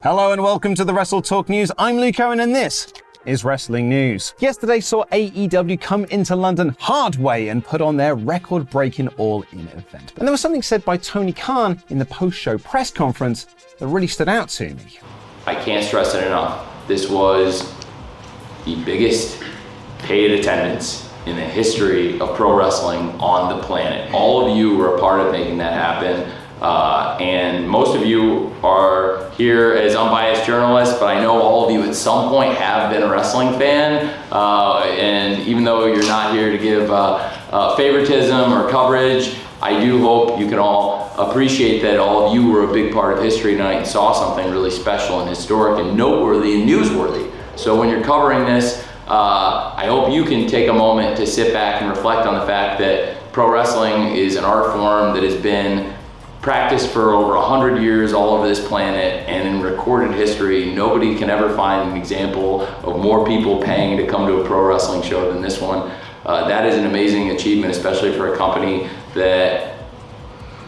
Hello and welcome to the WrestleTalk News. I'm Luke Owen and this is Wrestling News. Yesterday saw AEW come into London hard way and put on their record-breaking All In event. And there was something said by Tony Khan in the post-show press conference that really stood out to me. I can't stress it enough. This was the biggest paid attendance in the history of pro wrestling on the planet. All of you were a part of making that happen. And most of you are here as unbiased journalists, but I know all of you at some point have been a wrestling fan. And even though you're not here to give favoritism or coverage, I do hope you can all appreciate that all of you were a big part of history tonight and saw something really special and historic and noteworthy and newsworthy. So when you're covering this, I hope you can take a moment to sit back and reflect on the fact that pro wrestling is an art form that has been practiced for over 100 years all over this planet, and in recorded history, nobody can ever find an example of more people paying to come to a pro wrestling show than this one. That is an amazing achievement, especially for a company that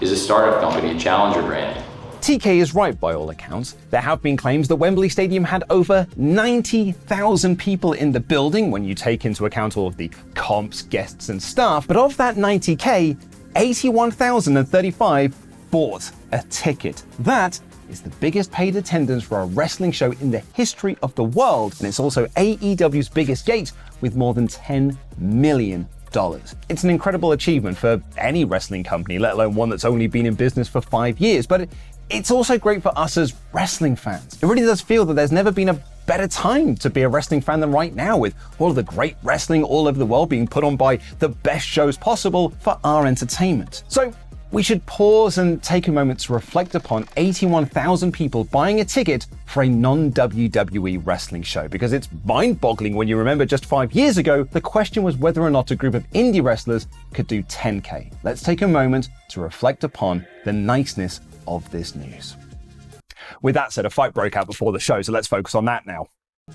is a startup company, a challenger brand. TK is right by all accounts. There have been claims that Wembley Stadium had over 90,000 people in the building when you take into account all of the comps, guests, and staff. But of that 90K, 81,035 bought a ticket. That is the biggest paid attendance for a wrestling show in the history of the world, and it's also AEW's biggest gate with more than $10 million. It's an incredible achievement for any wrestling company, let alone one that's only been in business for 5 years, but it's also great for us as wrestling fans. It really does feel that there's never been a better time to be a wrestling fan than right now, with all of the great wrestling all over the world being put on by the best shows possible for our entertainment. So we should pause and take a moment to reflect upon 81,000 people buying a ticket for a non-WWE wrestling show, because it's mind-boggling when you remember just 5 years ago, the question was whether or not a group of indie wrestlers could do 10K. Let's take a moment to reflect upon the niceness of this news. With that said, a fight broke out before the show, so let's focus on that now.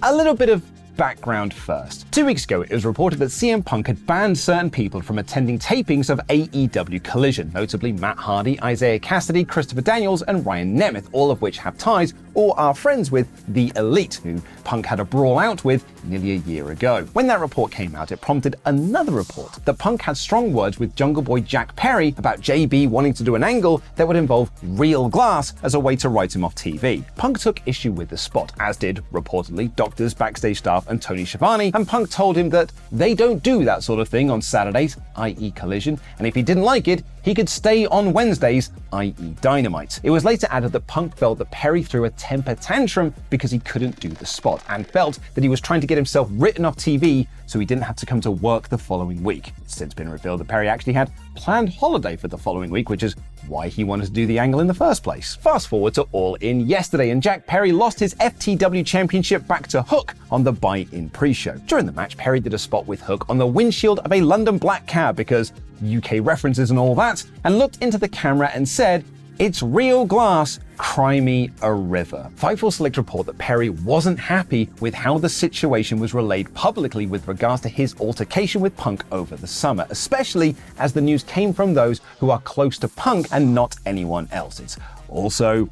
A little bit of background first. 2 weeks ago, it was reported that CM Punk had banned certain people from attending tapings of AEW Collision, notably Matt Hardy, Isaiah Cassidy, Christopher Daniels, and Ryan Nemeth, all of which have ties or are friends with The Elite, who Punk had a brawl out with nearly a year ago. When that report came out, it prompted another report that Punk had strong words with Jungle Boy Jack Perry about JB wanting to do an angle that would involve real glass as a way to write him off TV. Punk took issue with the spot, as did, reportedly, doctors, backstage staff, and Tony Schiavone, and Punk told him that they don't do that sort of thing on Saturdays, i.e. Collision, and if he didn't like it, he could stay on Wednesdays, i.e. Dynamite. It was later added that Punk felt that Perry threw a temper tantrum because he couldn't do the spot, and felt that he was trying to get himself written off TV so he didn't have to come to work the following week. It's since been revealed that Perry actually had planned holiday for the following week, which is why he wanted to do the angle in the first place. Fast forward to All In yesterday, and Jack Perry lost his FTW championship back to Hook on the buy-in pre-show. During the match, Perry did a spot with Hook on the windshield of a London black cab because UK references and all that, and looked into the camera and said, "It's real glass, cry me a river." Fightful Select report that Perry wasn't happy with how the situation was relayed publicly with regards to his altercation with Punk over the summer, especially as the news came from those who are close to Punk and not anyone else. It's also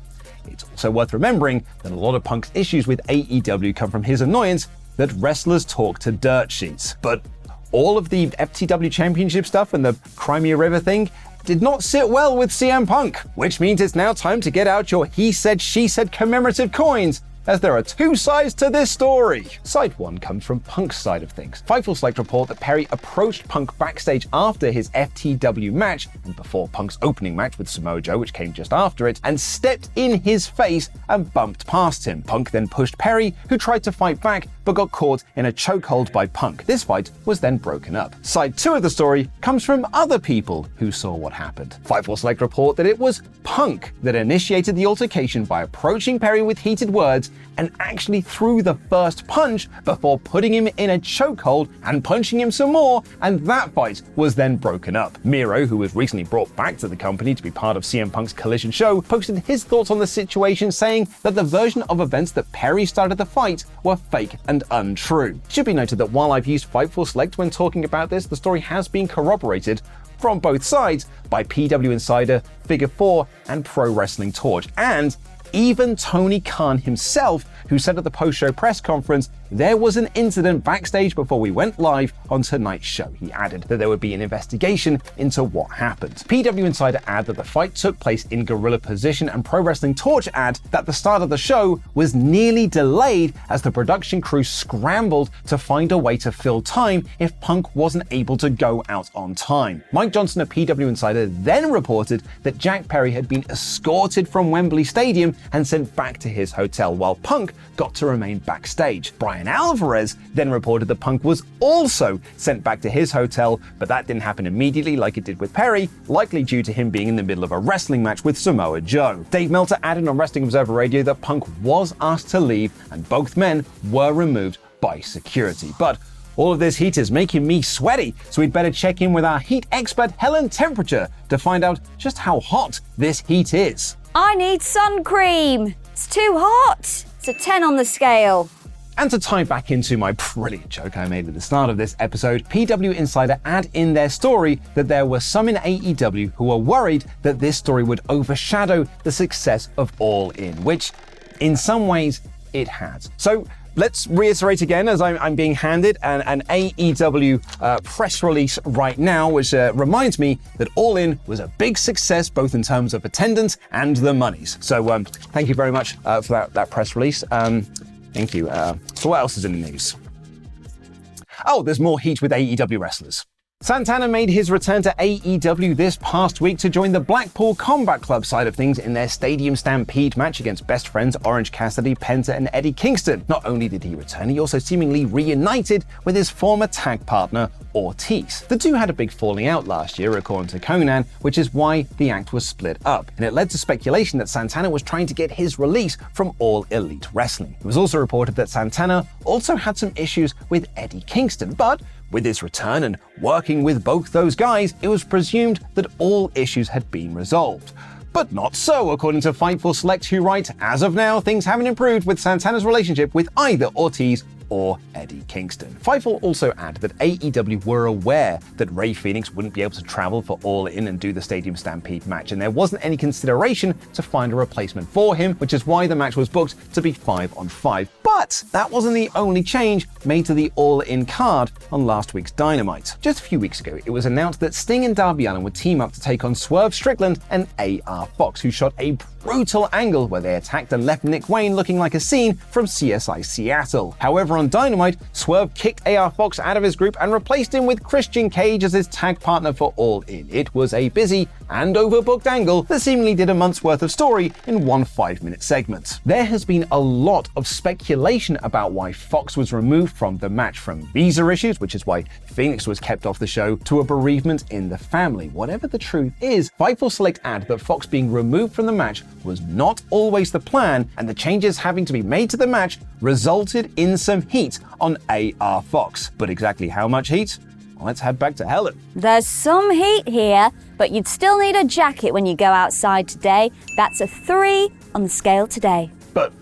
worth remembering that a lot of Punk's issues with AEW come from his annoyance that wrestlers talk to dirt sheets. But all of the FTW championship stuff and the Cry Me a River thing did not sit well with CM Punk, which means it's now time to get out your he said, she said commemorative coins, as there are two sides to this story. Side one comes from Punk's side of things. Fightful Select report that Perry approached Punk backstage after his FTW match and before Punk's opening match with Samoa Joe, which came just after it, and stepped in his face and bumped past him. Punk then pushed Perry, who tried to fight back but got caught in a chokehold by Punk. This fight was then broken up. Side two of the story comes from other people who saw what happened. Fightful Select report that it was Punk that initiated the altercation by approaching Perry with heated words and actually threw the first punch before putting him in a chokehold and punching him some more, and that fight was then broken up. Miro, who was recently brought back to the company to be part of CM Punk's Collision show, posted his thoughts on the situation, saying that the version of events that Perry started the fight were fake and untrue. It should be noted that while I've used Fightful Select when talking about this, the story has been corroborated from both sides by PW Insider, Figure 4, and Pro Wrestling Torch, and Even Tony Khan himself, who said at the post-show press conference, "There was an incident backstage before we went live on tonight's show." He added that there would be an investigation into what happened. PW Insider add that the fight took place in gorilla position, and Pro Wrestling Torch add that the start of the show was nearly delayed as the production crew scrambled to find a way to fill time if Punk wasn't able to go out on time. Mike Johnson at PW Insider then reported that Jack Perry had been escorted from Wembley Stadium and sent back to his hotel, while Punk got to remain backstage. Brian Alvarez then reported that Punk was also sent back to his hotel, but that didn't happen immediately like it did with Perry, likely due to him being in the middle of a wrestling match with Samoa Joe. Dave Meltzer added on Wrestling Observer Radio that Punk was asked to leave and both men were removed by security. But all of this heat is making me sweaty, so we'd better check in with our heat expert Helen Temperature to find out just how hot this heat is. I need sun cream. It's too hot. It's a 10 on the scale. And to tie back into my brilliant joke I made at the start of this episode, PW Insider add in their story that there were some in AEW who were worried that this story would overshadow the success of All In, which in some ways it has. So let's reiterate again, as I'm being handed an AEW press release right now, which reminds me that All In was a big success, both in terms of attendance and the monies. So thank you very much for that press release. Thank you. So what else is in the news? Oh, there's more heat with AEW wrestlers. Santana made his return to AEW this past week to join the Blackpool Combat Club side of things in their Stadium Stampede match against best friends Orange Cassidy, Penta, and Eddie Kingston. Not only did he return, he also seemingly reunited with his former tag partner, Ortiz. The two had a big falling out last year, according to Conan, which is why the act was split up, and it led to speculation that Santana was trying to get his release from All Elite Wrestling. It was also reported that Santana also had some issues with Eddie Kingston, but with his return and working with both those guys, it was presumed that all issues had been resolved. But not so, according to Fightful Select, who write, "As of now, things haven't improved with Santana's relationship with either Ortiz or Eddie Kingston." Fightful also add that AEW were aware that Rey Fenix wouldn't be able to travel for All In and do the Stadium Stampede match, and there wasn't any consideration to find a replacement for him, which is why the match was booked to be 5-on-5. But that wasn't the only change made to the All In card on last week's Dynamite. Just a few weeks ago, it was announced that Sting and Darby Allin would team up to take on Swerve Strickland and AR Fox, who shot a brutal angle where they attacked and left Nick Wayne looking like a scene from CSI Seattle. However, on Dynamite, Swerve kicked AR Fox out of his group and replaced him with Christian Cage as his tag partner for All In. It was a busy and overbooked angle that seemingly did a month's worth of story in one 5-minute segment. There has been a lot of speculation about why Fox was removed from the match, from visa issues, which is why Phoenix was kept off the show, to a bereavement in the family. Whatever the truth is, Fightful Select add that Fox being removed from the match was not always the plan, and the changes having to be made to the match resulted in some heat on AR Fox. But exactly how much heat? Let's head back to Helen. There's some heat here, but you'd still need a jacket when you go outside today. That's a 3 on the scale today. But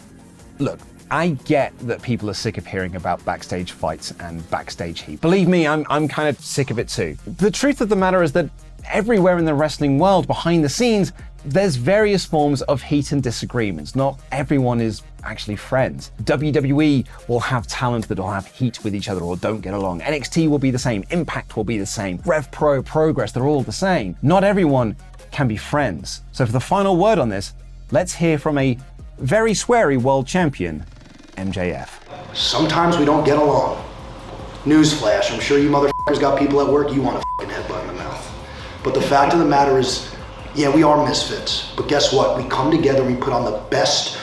look, I get that people are sick of hearing about backstage fights and backstage heat. Believe me, I'm kind of sick of it too. The truth of the matter is that everywhere in the wrestling world, behind the scenes, there's various forms of heat and disagreements. Not everyone is actually friends. WWE will have talent that will have heat with each other or don't get along. NXT will be the same. Impact will be the same. Rev Pro, Progress, they're all the same. Not everyone can be friends. So for the final word on this, let's hear from a very sweary world champion, MJF. Sometimes we don't get along. Newsflash, I'm sure you motherfuckers got people at work you want to fucking headbutt in the mouth. But the fact of the matter is, yeah, we are misfits. But guess what? We come together and we put on the best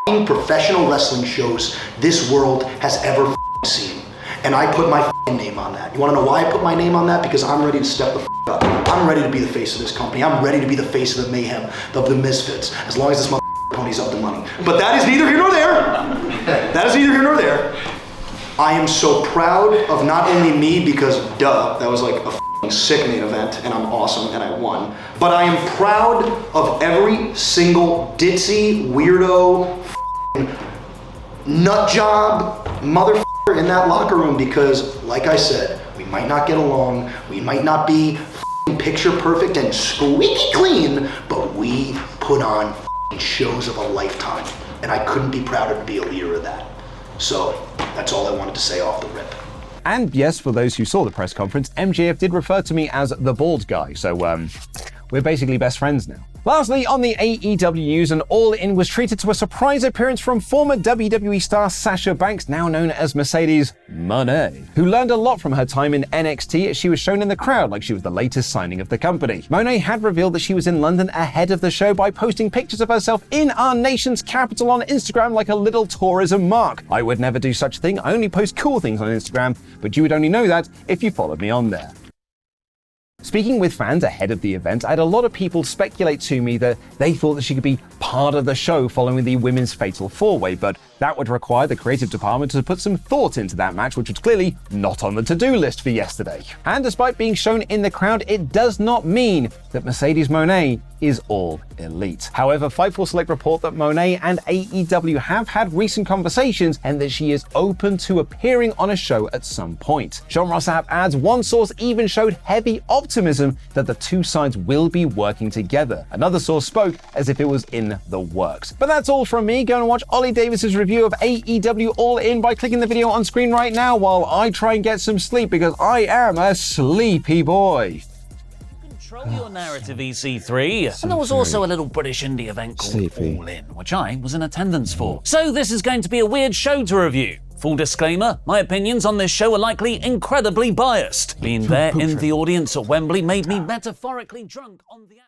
fucking professional wrestling shows this world has ever fucking seen. And I put my fucking name on that. You want to know why I put my name on that? Because I'm ready to step the fuck up. I'm ready to be the face of this company. I'm ready to be the face of the mayhem, of the misfits, as long as this motherfucker pony's up the money. But that is neither here nor there. That is neither here nor there. I am so proud of not only me, because duh, that was like a sick main event and I'm awesome and I won, but I am proud of every single ditzy, weirdo, nut job motherfucker in that locker room, because like I said, we might not get along, we might not be picture perfect and squeaky clean, but we put on shows of a lifetime, and I couldn't be prouder to be a leader of that. So that's all I wanted to say off the rip. And yes, for those who saw the press conference, MJF did refer to me as the bald guy, so we're basically best friends now. Lastly, on the AEW news, an All In was treated to a surprise appearance from former WWE star Sasha Banks, now known as Mercedes Moné, who learned a lot from her time in NXT as she was shown in the crowd like she was the latest signing of the company. Moné had revealed that she was in London ahead of the show by posting pictures of herself in our nation's capital on Instagram like a little tourism mark. I would never do such a thing, I only post cool things on Instagram, but you would only know that if you followed me on there. Speaking with fans ahead of the event, I had a lot of people speculate to me that they thought that she could be part of the show following the women's fatal four-way, but that would require the creative department to put some thought into that match, which was clearly not on the to-do list for yesterday. And despite being shown in the crowd, it does not mean that Mercedes Moné is all elite. However, Fightful Select report that Moné and AEW have had recent conversations and that she is open to appearing on a show at some point. Sean Rossap adds, one source even showed heavy optimism that the two sides will be working together. Another source spoke as if it was in the works. But that's all from me. Go and watch Ollie Davis's review of AEW All In by clicking the video on screen right now while I try and get some sleep because I am a sleepy boy. Control your narrative, EC3. And there was also a little British indie event called All In, which I was in attendance for. So this is going to be a weird show to review. Full disclaimer, my opinions on this show are likely incredibly biased. Being there in the audience at Wembley made me metaphorically drunk on the